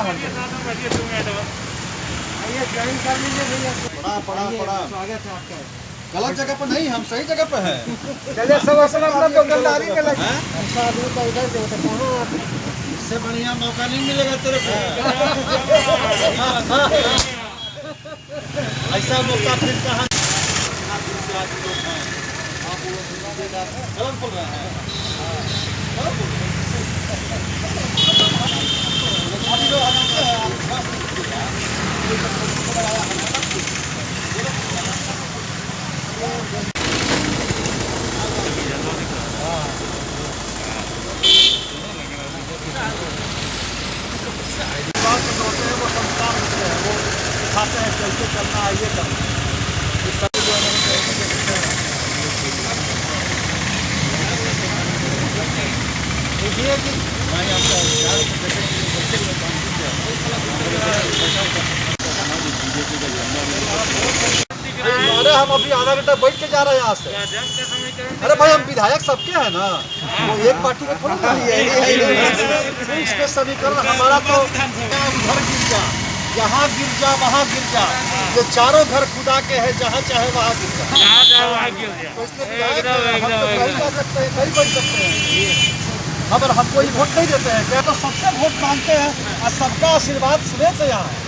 आइए ज्वाइन कर लीजिए भैया। पड़ा स्वागत है आपका। गलत जगह पर नहीं, हम सही जगह पे हैं। चलिए सब असल अपना दुकानदारी में लगे। ऐसा आदमी को इधर दे तो कहाँ इससे बढ़िया मौका नहीं मिलेगा तेरे को। ऐसा मौका फिर कहाँ। गलत बोल रहे हैं। बात जो होते हैं वो संस्कार होते हैं, वो सिखाते हैं कैसे चलना है, ये करना। इस सब जो है अरे हम अभी आधा घंटा बैठ के जा रहे हैं यहाँ से। अरे भाई हम विधायक सबके हैं ना, वो एक पार्टी का थोड़ा ना है। इसके समीकरण हमारा तो घर गिर जा, यहाँ गिर जा, वहाँ गिर जा, ये चारों घर खुदा के हैं, जहाँ चाहे वहाँ गिर जा। तो इसलिए विधायक हम तो कहीं जा सकते हैं, कहीं बैठ सकते हैं। अगर हम कोई वोट नहीं देते हैं क्या, तो सबसे वोट मांगते हैं और सबका आशीर्वाद सुने से यहाँ है।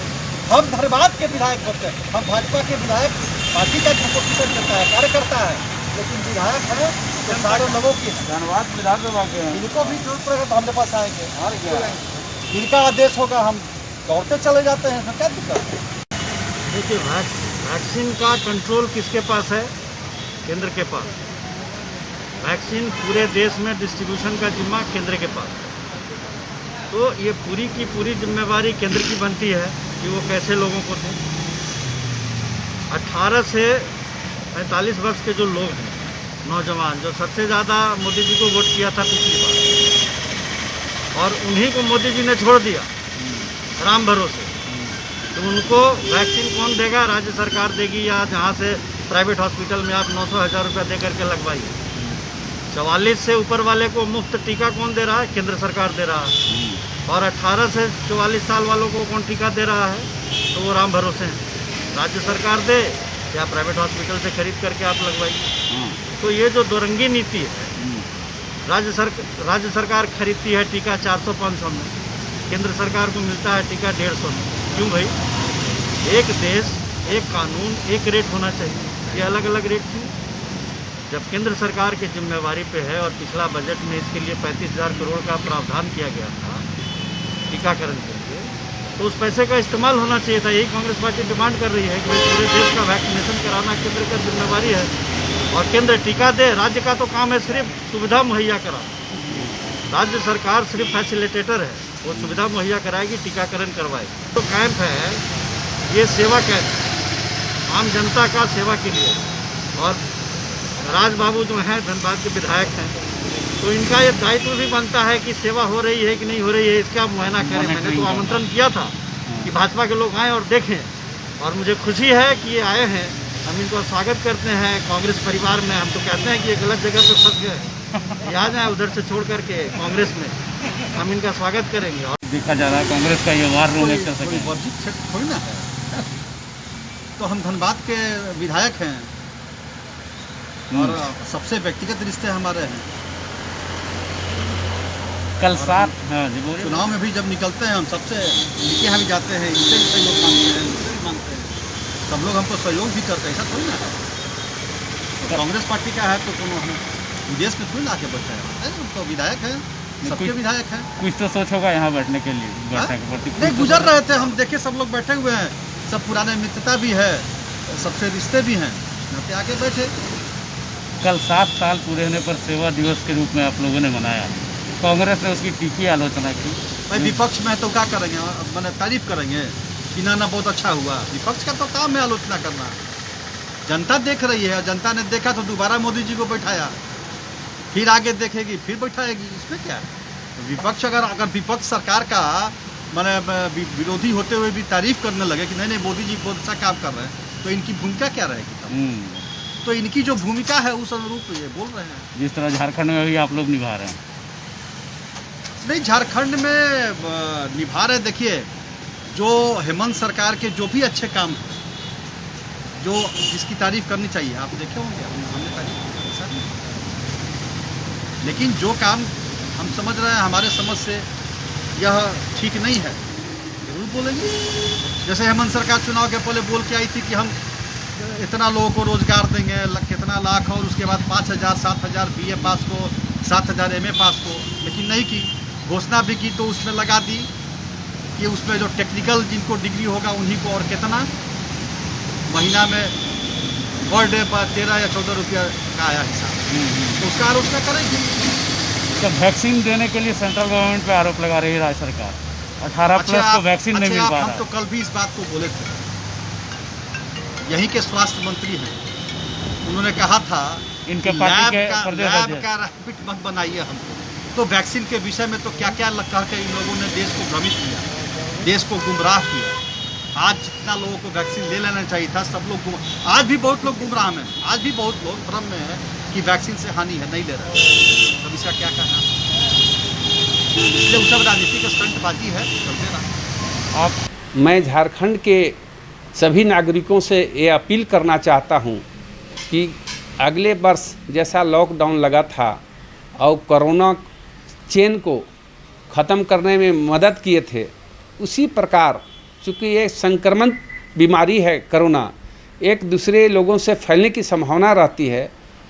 हम धन्यवाद के विधायक होते हैं, हम भाजपा के विधायक पार्टी का कंपटीशन करता है, कार्यकर्ता है, लेकिन विधायक है तो सारे लोगों की धन्यवाद विधानसभा के हैं। इनको भी जरूरत पड़ेगा तो हमारे पास आएंगे, और क्या इनका आदेश होगा हम दौड़ते चले जाते हैं, तो क्या दिक्कत है। देखिए वैक्सीन का कंट्रोल किसके पास है? केंद्र के पास। वैक्सीन पूरे देश में डिस्ट्रीब्यूशन का जिम्मा केंद्र के पास। तो ये पूरी की पूरी जिम्मेवारी केंद्र की बनती है कि वो कैसे लोगों को दें। 18 से 45 वर्ष के जो लोग हैं, नौजवान, जो सबसे ज़्यादा मोदी जी को वोट किया था पिछली बार, और उन्हीं को मोदी जी ने छोड़ दिया राम भरोसे, तो उनको वैक्सीन कौन देगा? राज्य सरकार देगी, या जहाँ से प्राइवेट हॉस्पिटल में आप 900-1000 रुपया दे करके लगवाइए। 44 से ऊपर वाले को मुफ्त टीका कौन दे रहा है? केंद्र सरकार दे रहा है। और 18 से 44 साल वालों को कौन टीका दे रहा है? तो वो राम भरोसे हैं, राज्य सरकार दे या प्राइवेट हॉस्पिटल से खरीद करके आप लगवाइए। तो ये जो दोरंगी नीति है, राज्य सरकार खरीदती है टीका 400-500 में, केंद्र सरकार को मिलता है टीका 150 में। क्यों भाई? एक देश, एक कानून, एक रेट होना चाहिए, ये अलग अलग रेट क्यों? जब केंद्र सरकार की जिम्मेवारी पे है, और पिछला बजट में इसके लिए 35,000 करोड़ का प्रावधान किया गया था टीकाकरण के लिए, तो उस पैसे का इस्तेमाल होना चाहिए था। यही कांग्रेस पार्टी डिमांड कर रही है कि पूरे देश का वैक्सीनेशन कराना केंद्र का जिम्मेवारी है, और केंद्र टीका दे। राज्य का तो काम है सिर्फ सुविधा मुहैया कराना। राज्य सरकार सिर्फ फैसिलिटेटर है, वो सुविधा मुहैया कराएगी, टीकाकरण करवाएगी। तो कैंप है, ये सेवा कैंप आम जनता का सेवा के लिए। और राज बाबू जो हैं धनबाद के विधायक हैं, तो इनका ये दायित्व भी बनता है कि सेवा हो रही है कि नहीं हो रही है, इसका मुआयना करें। मैंने तो आमंत्रण किया था कि भाजपा के लोग आएँ और देखें, और मुझे खुशी है कि ये आए हैं। हम इनको स्वागत करते हैं कांग्रेस परिवार में। हम तो कहते हैं कि ये गलत जगह पे फंस गए, ये आ जाए उधर से छोड़ करके कांग्रेस में, हम इनका स्वागत करेंगे। और देखा जा रहा है कांग्रेस का ये वार रूम एक तरह से वर्जित क्षेत्र थोड़ी ना है। तो हम धनबाद के विधायक हैं, और सबसे व्यक्तिगत रिश्ते हमारे हैं। कल 7 चुनाव में भी जब निकलते हैं हम सबसे इनके यहाँ भी जाते हैं, इनसे भी सहयोग मांगते हैं, इनसे भी मांगते हैं। सब लोग हमको सहयोग भी करते हैं, ऐसा थोड़ी ना है। तो कांग्रेस पार्टी का है तो कोनो हम विदेश में थोड़ी ला के बैठे हैं, हम तो विधायक हैं, सबके विधायक हैं। कुछ तो सोच होगा यहाँ बैठने के लिए, बैठने के प्रति नहीं, गुजर रहे थे हम, देखे सब लोग बैठे हुए हैं, सब पुराने मित्रता भी है, सबसे रिश्ते भी हैं, यहाँ पे आके बैठे। कल 7 साल पूरे होने पर सेवा दिवस के रूप में आप लोगों ने मनाया, कांग्रेस ने उसकी तीखी आलोचना की। भाई विपक्ष में तो क्या करेंगे, मैंने तारीफ करेंगे कि ना बहुत अच्छा हुआ। विपक्ष का तो काम है आलोचना करना। जनता देख रही है, और जनता ने देखा तो दोबारा मोदी जी को बैठाया, फिर आगे देखेगी, फिर बैठाएगी, इसमें क्या है। तो विपक्ष अगर विपक्ष सरकार का मैंने विरोधी होते हुए भी तारीफ करने लगे कि नहीं मोदी जी बहुत अच्छा काम कर रहे हैं, तो इनकी भूमिका क्या रहेगी? तो इनकी जो भूमिका है उस अनुरूप ये बोल रहे हैं। जिस तरह झारखंड में भी आप लोग निभा रहे हैं। नहीं, झारखंड में निभा रहे, देखिए जो हेमंत सरकार के जो भी अच्छे काम हैं, जो जिसकी तारीफ करनी चाहिए, आप देखे होंगे, हमने तारीफ की, ऐसा नहीं। लेकिन जो काम हम समझ रहे हैं हमारे समझ से यह ठीक नहीं है, जरूर बोलेंगे। जैसे हेमंत सरकार चुनाव के पहले बोल के आई थी कि हम इतना लोगों को रोजगार देंगे, कितना लाख, और उसके बाद 5,000 7,000 BA पास को, 7,000 MA पास को, लेकिन नहीं की। घोषणा भी की तो उसमें लगा दी कि उसमें जो टेक्निकल जिनको डिग्री होगा उन्हीं को, और कितना महीना में पर डे पर 13 या 14 रुपया का आया हिसाब, तो उसका आलोचना करेंगे। तो वैक्सीन देने के लिए सेंट्रल गवर्नमेंट पे आरोप लगा रही है राज्य सरकार, 18+ को वैक्सीन नहीं मिल पा रहा हम तो कल भी इस बात को बोले थे, यहीं के स्वास्थ्य मंत्री हैं, उन्होंने कहा था इनके पार्टी के लैब का रैपिड मत बनाइए हमको। तो वैक्सीन के विषय में तो क्या क्या कह के इन लोगों ने देश को भ्रमित किया, देश को गुमराह किया। आज जितना लोगों को वैक्सीन ले लेना चाहिए था, सब लोग आज भी बहुत लोग गुमराह में, आज भी बहुत लोग भ्रम में हैं कि वैक्सीन से हानि है, नहीं ले रहे। अब इसका क्या कहना है? इसलिए वो सब राजनीतिक स्टंटबाजी है, चलते रहा। मैं झारखंड के सभी नागरिकों से ये अपील करना चाहता हूँ कि अगले वर्ष जैसा लॉकडाउन लगा था और कोरोना चेन को ख़त्म करने में मदद किए थे, उसी प्रकार चूँकि ये संक्रमण बीमारी है कोरोना, एक दूसरे लोगों से फैलने की संभावना रहती है,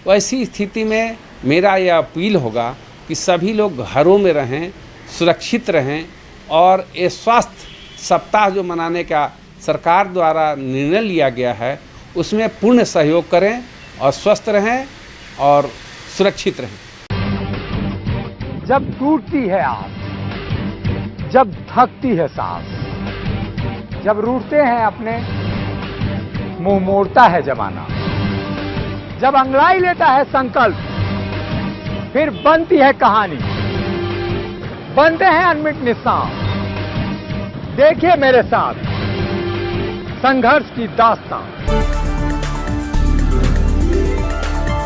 वैसी स्थिति में मेरा यह अपील होगा कि सभी लोग घरों में रहें, सुरक्षित रहें, और ये स्वास्थ्य सप्ताह जो मनाने का सरकार द्वारा निर्णय लिया गया है उसमें पूर्ण सहयोग करें और स्वस्थ रहें और सुरक्षित रहें। जब टूटती है आस, जब थकती है सांस, जब रूठते हैं अपने, मुंह मोड़ता है जमाना, जब अंगड़ाई लेता है संकल्प, फिर बनती है कहानी, बनते हैं अनमिट निशान। देखिए मेरे साथ संघर्ष की दास्तान।